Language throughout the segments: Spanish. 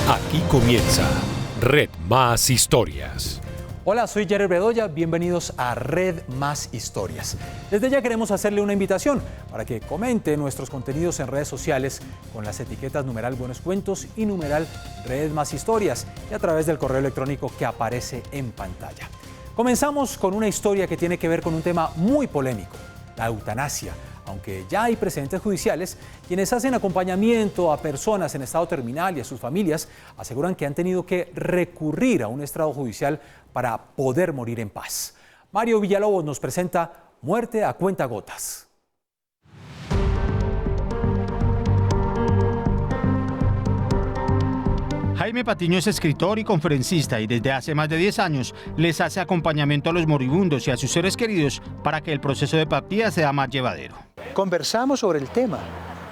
Aquí comienza Red Más Historias. Hola, soy Jared Bedoya, bienvenidos a Red Más Historias. Desde ya queremos hacerle una invitación para que comente nuestros contenidos en redes sociales con las etiquetas numeral Buenos Cuentos y numeral Red Más Historias y a través del correo electrónico que aparece en pantalla. Comenzamos con una historia que tiene que ver con un tema muy polémico, la eutanasia. Aunque ya hay precedentes judiciales, quienes hacen acompañamiento a personas en estado terminal y a sus familias aseguran que han tenido que recurrir a un estrado judicial para poder morir en paz. Mario Villalobos nos presenta Muerte a cuentagotas. Jaime Patiño es escritor y conferencista y desde hace más de 10 años les hace acompañamiento a los moribundos y a sus seres queridos para que el proceso de partida sea más llevadero. Conversamos sobre el tema,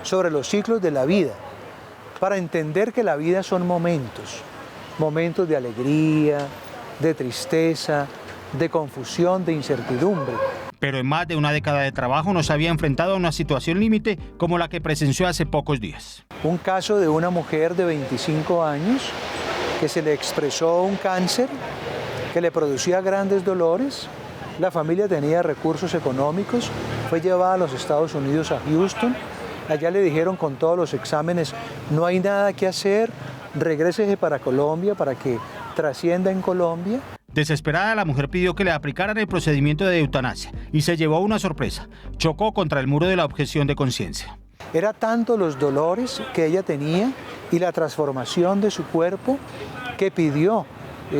sobre los ciclos de la vida, para entender que la vida son momentos, momentos de alegría, de tristeza, de confusión, de incertidumbre. Pero en más de una década de trabajo nos había enfrentado a una situación límite como la que presenció hace pocos días. Un caso de una mujer de 25 años que se le expresó un cáncer que le producía grandes dolores. La familia tenía recursos económicos, fue llevada a los Estados Unidos, a Houston. Allá le dijeron con todos los exámenes, no hay nada que hacer, regrésese para Colombia para que trascienda en Colombia. Desesperada, la mujer pidió que le aplicaran el procedimiento de eutanasia y se llevó una sorpresa. Chocó contra el muro de la objeción de conciencia. Era tanto los dolores que ella tenía y la transformación de su cuerpo que pidió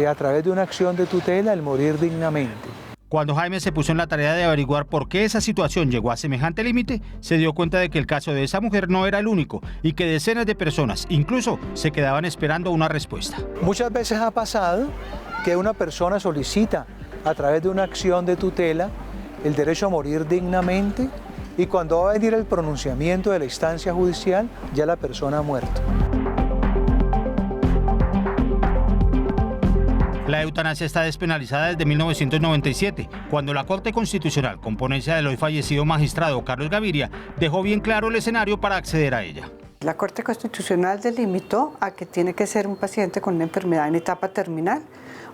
a través de una acción de tutela el morir dignamente. Cuando Jaime se puso en la tarea de averiguar por qué esa situación llegó a semejante límite, se dio cuenta de que el caso de esa mujer no era el único y que decenas de personas incluso se quedaban esperando una respuesta. Muchas veces ha pasado que una persona solicita a través de una acción de tutela el derecho a morir dignamente y cuando va a venir el pronunciamiento de la instancia judicial ya la persona ha muerto. La eutanasia está despenalizada desde 1997, cuando la Corte Constitucional, con ponencia del hoy fallecido magistrado Carlos Gaviria, dejó bien claro el escenario para acceder a ella. La Corte Constitucional delimitó a que tiene que ser un paciente con una enfermedad en etapa terminal,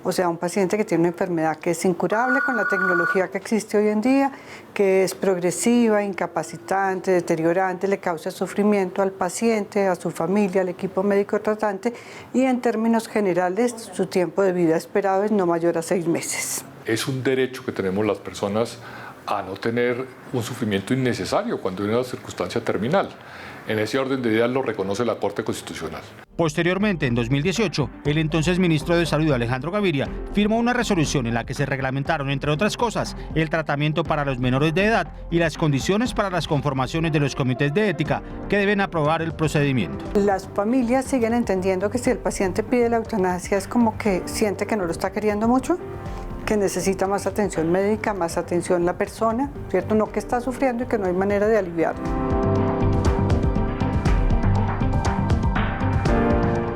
o sea, un paciente que tiene una enfermedad que es incurable con la tecnología que existe hoy en día, que es progresiva, incapacitante, deteriorante, le causa sufrimiento al paciente, a su familia, al equipo médico tratante y en términos generales su tiempo de vida esperado es no mayor a 6 meses. Es un derecho que tenemos las personas a no tener un sufrimiento innecesario cuando hay una circunstancia terminal. En ese orden de ideas lo reconoce la Corte Constitucional. Posteriormente, en 2018, el entonces ministro de Salud, Alejandro Gaviria, firmó una resolución en la que se reglamentaron, entre otras cosas, el tratamiento para los menores de edad y las condiciones para las conformaciones de los comités de ética que deben aprobar el procedimiento. Las familias siguen entendiendo que si el paciente pide la eutanasia es como que siente que no lo está queriendo mucho, que necesita más atención médica, más atención la persona, ¿cierto? No que está sufriendo y que no hay manera de aliviarlo.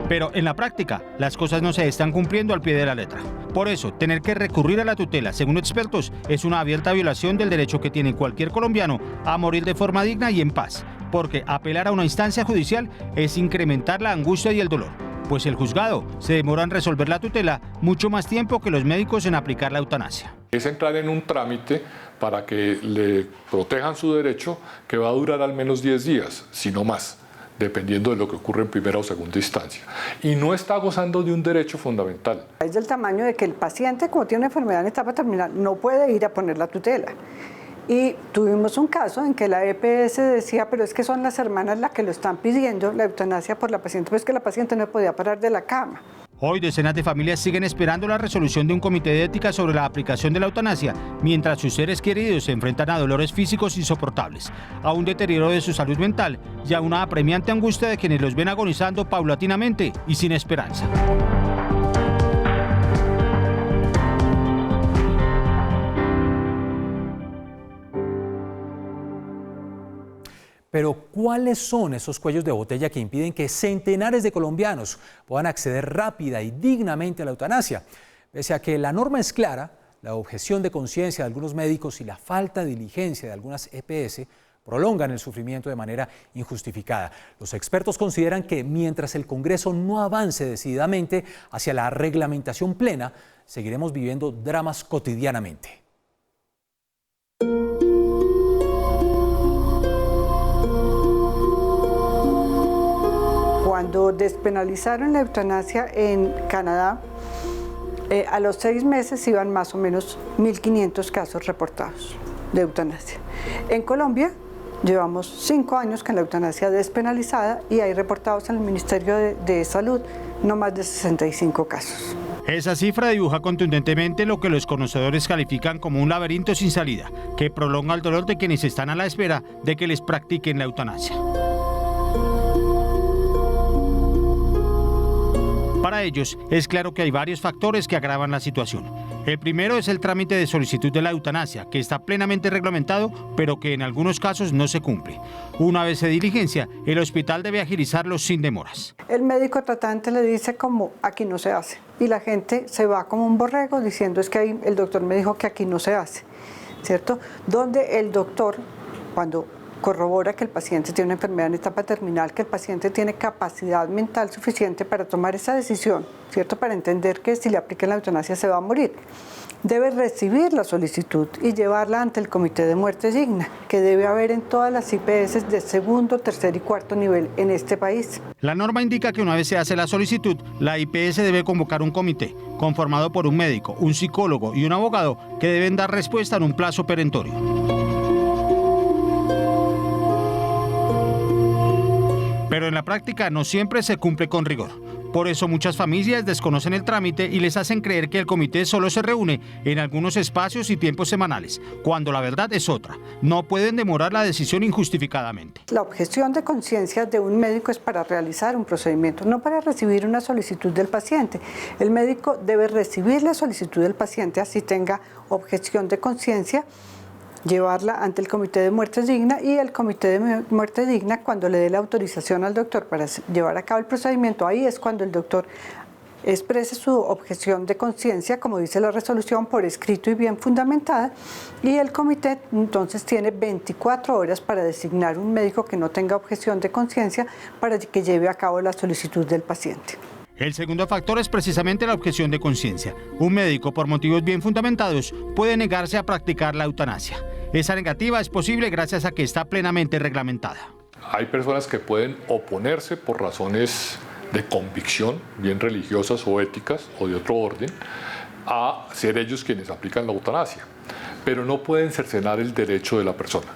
Pero en la práctica, las cosas no se están cumpliendo al pie de la letra. Por eso, tener que recurrir a la tutela, según expertos, es una abierta violación del derecho que tiene cualquier colombiano a morir de forma digna y en paz, porque apelar a una instancia judicial es incrementar la angustia y el dolor, pues el juzgado se demora en resolver la tutela mucho más tiempo que los médicos en aplicar la eutanasia. Es entrar en un trámite para que le protejan su derecho que va a durar al menos 10 días, si no más, dependiendo de lo que ocurre en primera o segunda instancia. Y no está gozando de un derecho fundamental. Es del tamaño de que el paciente, como tiene una enfermedad en etapa terminal, no puede ir a poner la tutela. Y tuvimos un caso en que la EPS decía, pero es que son las hermanas las que lo están pidiendo, la eutanasia por la paciente, pues que la paciente no podía parar de la cama. Hoy decenas de familias siguen esperando la resolución de un comité de ética sobre la aplicación de la eutanasia, mientras sus seres queridos se enfrentan a dolores físicos insoportables, a un deterioro de su salud mental y a una apremiante angustia de quienes los ven agonizando paulatinamente y sin esperanza. Pero ¿cuáles son esos cuellos de botella que impiden que centenares de colombianos puedan acceder rápida y dignamente a la eutanasia? Pese a que la norma es clara, la objeción de conciencia de algunos médicos y la falta de diligencia de algunas EPS prolongan el sufrimiento de manera injustificada. Los expertos consideran que mientras el Congreso no avance decididamente hacia la reglamentación plena, seguiremos viviendo dramas cotidianamente. Cuando despenalizaron la eutanasia en Canadá, a los 6 meses iban más o menos 1.500 casos reportados de eutanasia. En Colombia llevamos 5 años con la eutanasia despenalizada y hay reportados en el Ministerio de Salud no más de 65 casos. Esa cifra dibuja contundentemente lo que los conocedores califican como un laberinto sin salida, que prolonga el dolor de quienes están a la espera de que les practiquen la eutanasia. Para ellos, es claro que hay varios factores que agravan la situación. El primero es el trámite de solicitud de la eutanasia, que está plenamente reglamentado, pero que en algunos casos no se cumple. Una vez se diligencia, el hospital debe agilizarlo sin demoras. El médico tratante le dice como aquí no se hace, y la gente se va como un borrego diciendo es que ahí el doctor me dijo que aquí no se hace, ¿cierto? Donde el doctor, cuando corrobora que el paciente tiene una enfermedad en etapa terminal, que el paciente tiene capacidad mental suficiente para tomar esa decisión, ¿cierto? Para entender que si le aplican la eutanasia se va a morir. Debe recibir la solicitud y llevarla ante el Comité de Muerte Digna, que debe haber en todas las IPS de segundo, tercer y cuarto nivel en este país. La norma indica que una vez se hace la solicitud, la IPS debe convocar un comité, conformado por un médico, un psicólogo y un abogado, que deben dar respuesta en un plazo perentorio. Pero en la práctica no siempre se cumple con rigor. Por eso muchas familias desconocen el trámite y les hacen creer que el comité solo se reúne en algunos espacios y tiempos semanales, cuando la verdad es otra. No pueden demorar la decisión injustificadamente. La objeción de conciencia de un médico es para realizar un procedimiento, no para recibir una solicitud del paciente. El médico debe recibir la solicitud del paciente, así tenga objeción de conciencia, llevarla ante el Comité de Muerte Digna y el Comité de Muerte Digna, cuando le dé la autorización al doctor para llevar a cabo el procedimiento, ahí es cuando el doctor exprese su objeción de conciencia, como dice la resolución, por escrito y bien fundamentada, y el comité entonces tiene 24 horas para designar un médico que no tenga objeción de conciencia para que lleve a cabo la solicitud del paciente. El segundo factor es precisamente la objeción de conciencia. Un médico, por motivos bien fundamentados, puede negarse a practicar la eutanasia. Esa negativa es posible gracias a que está plenamente reglamentada. Hay personas que pueden oponerse por razones de convicción, bien religiosas o éticas o de otro orden, a ser ellos quienes aplican la eutanasia, pero no pueden cercenar el derecho de la persona.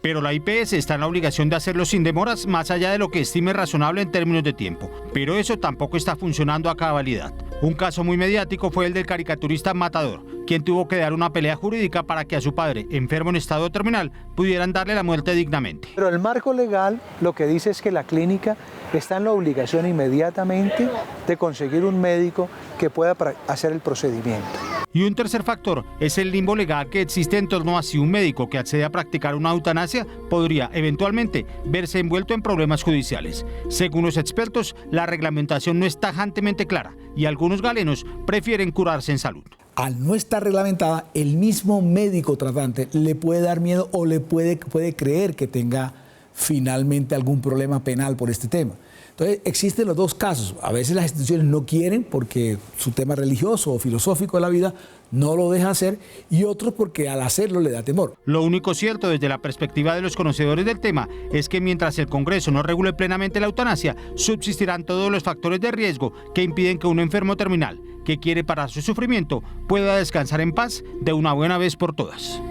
Pero la IPS está en la obligación de hacerlo sin demoras, más allá de lo que estime razonable en términos de tiempo. Pero eso tampoco está funcionando a cabalidad. Un caso muy mediático fue el del caricaturista Matador, quien tuvo que dar una pelea jurídica para que a su padre, enfermo en estado terminal, pudieran darle la muerte dignamente. Pero el marco legal lo que dice es que la clínica está en la obligación inmediatamente de conseguir un médico que pueda hacer el procedimiento. Y un tercer factor es el limbo legal que existe en torno a si un médico que accede a practicar una eutanasia podría eventualmente verse envuelto en problemas judiciales. Según los expertos, la reglamentación no es tajantemente clara y algunos galenos prefieren curarse en salud. Al no estar reglamentada, el mismo médico tratante le puede dar miedo o le puede creer que tenga finalmente algún problema penal por este tema. Entonces, existen los dos casos. A veces las instituciones no quieren porque su tema religioso o filosófico de la vida no lo deja hacer, y otros porque al hacerlo le da temor. Lo único cierto desde la perspectiva de los conocedores del tema es que mientras el Congreso no regule plenamente la eutanasia, subsistirán todos los factores de riesgo que impiden que un enfermo terminal que quiere parar su sufrimiento pueda descansar en paz de una buena vez por todas.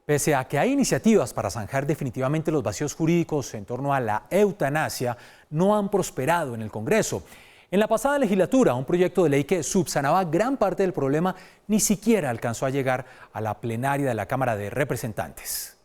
Pese a que hay iniciativas para zanjar definitivamente los vacíos jurídicos en torno a la eutanasia, no han prosperado en el Congreso. En la pasada legislatura, un proyecto de ley que subsanaba gran parte del problema ni siquiera alcanzó a llegar a la plenaria de la Cámara de Representantes.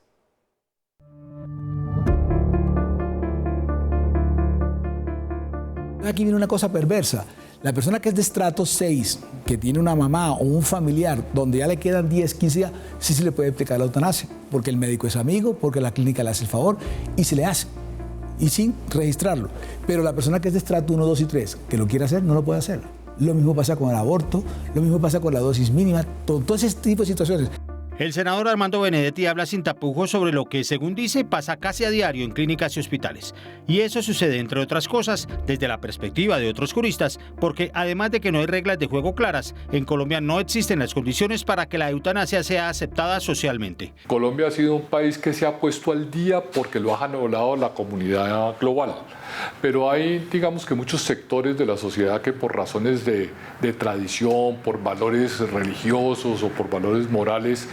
Aquí viene una cosa perversa. La persona que es de estrato 6, que tiene una mamá o un familiar donde ya le quedan 10, 15 días, sí se le puede aplicar la eutanasia, porque el médico es amigo, porque la clínica le hace el favor y se le hace, y sin registrarlo. Pero la persona que es de estrato 1, 2 y 3, que lo quiere hacer, no lo puede hacer. lo mismo pasa con el aborto, lo mismo pasa con la dosis mínima, todo ese tipo de situaciones. El senador Armando Benedetti habla sin tapujos sobre lo que, según dice, pasa casi a diario en clínicas y hospitales. Y eso sucede, entre otras cosas, desde la perspectiva de otros juristas, porque además de que no hay reglas de juego claras, en Colombia no existen las condiciones para que la eutanasia sea aceptada socialmente. Colombia ha sido un país que se ha puesto al día porque lo ha anulado la comunidad global. Pero hay, digamos que muchos sectores de la sociedad que por razones de tradición, por valores religiosos o por valores morales,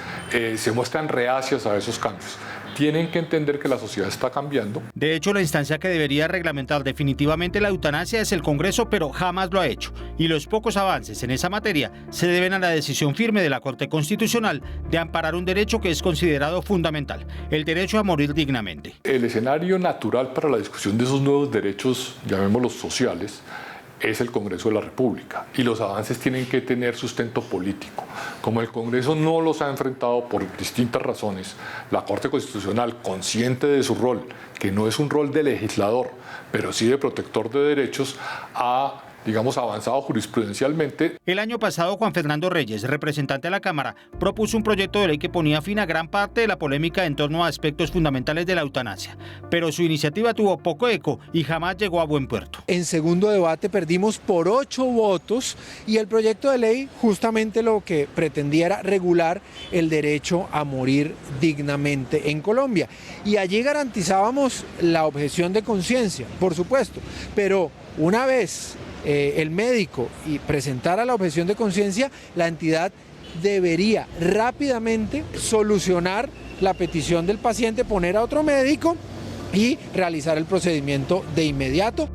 se muestran reacias a esos cambios. Tienen que entender que la sociedad está cambiando. De hecho, la instancia que debería reglamentar definitivamente la eutanasia es el Congreso, pero jamás lo ha hecho. Y los pocos avances en esa materia se deben a la decisión firme de la Corte Constitucional de amparar un derecho que es considerado fundamental, el derecho a morir dignamente. El escenario natural para la discusión de esos nuevos derechos, llamémoslos sociales, es el Congreso de la República, y los avances tienen que tener sustento político. Como el Congreso no los ha enfrentado por distintas razones, la Corte Constitucional, consciente de su rol, que no es un rol de legislador, pero sí de protector de derechos, ha avanzado jurisprudencialmente. El año pasado, Juan Fernando Reyes, representante de la Cámara, propuso un proyecto de ley que ponía fin a gran parte de la polémica en torno a aspectos fundamentales de la eutanasia. Pero su iniciativa tuvo poco eco y jamás llegó a buen puerto. En segundo debate perdimos por 8 votos y el proyecto de ley justamente lo que pretendía era regular el derecho a morir dignamente en Colombia. Y allí garantizábamos la objeción de conciencia, por supuesto, pero una vez el médico presentara la objeción de conciencia, la entidad debería rápidamente solucionar la petición del paciente, poner a otro médico y realizar el procedimiento de inmediato.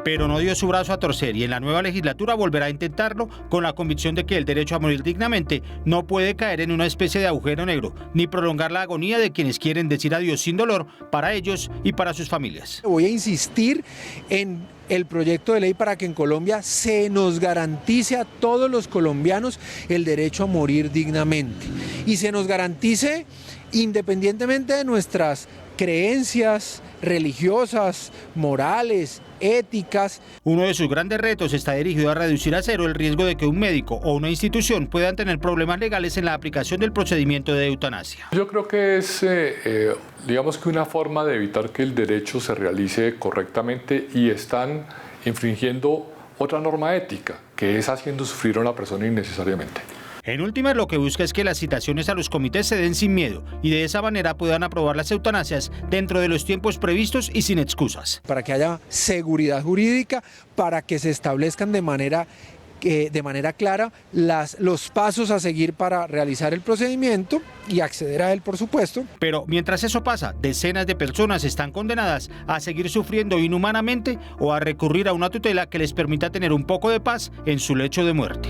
Pero no dio su brazo a torcer y en la nueva legislatura volverá a intentarlo con la convicción de que el derecho a morir dignamente no puede caer en una especie de agujero negro, ni prolongar la agonía de quienes quieren decir adiós sin dolor para ellos y para sus familias. Voy a insistir en el proyecto de ley para que en Colombia se nos garantice a todos los colombianos el derecho a morir dignamente y se nos garantice independientemente de nuestras creencias religiosas, morales, éticas. Uno de sus grandes retos está dirigido a reducir a cero el riesgo de que un médico o una institución puedan tener problemas legales en la aplicación del procedimiento de eutanasia. Yo creo que es, que una forma de evitar que el derecho se realice correctamente y están infringiendo otra norma ética, que es haciendo sufrir a una persona innecesariamente. En últimas, lo que busca es que las citaciones a los comités se den sin miedo y de esa manera puedan aprobar las eutanasias dentro de los tiempos previstos y sin excusas. Para que haya seguridad jurídica, para que se establezcan de manera clara los pasos a seguir para realizar el procedimiento y acceder a él, por supuesto. Pero mientras eso pasa, decenas de personas están condenadas a seguir sufriendo inhumanamente o a recurrir a una tutela que les permita tener un poco de paz en su lecho de muerte.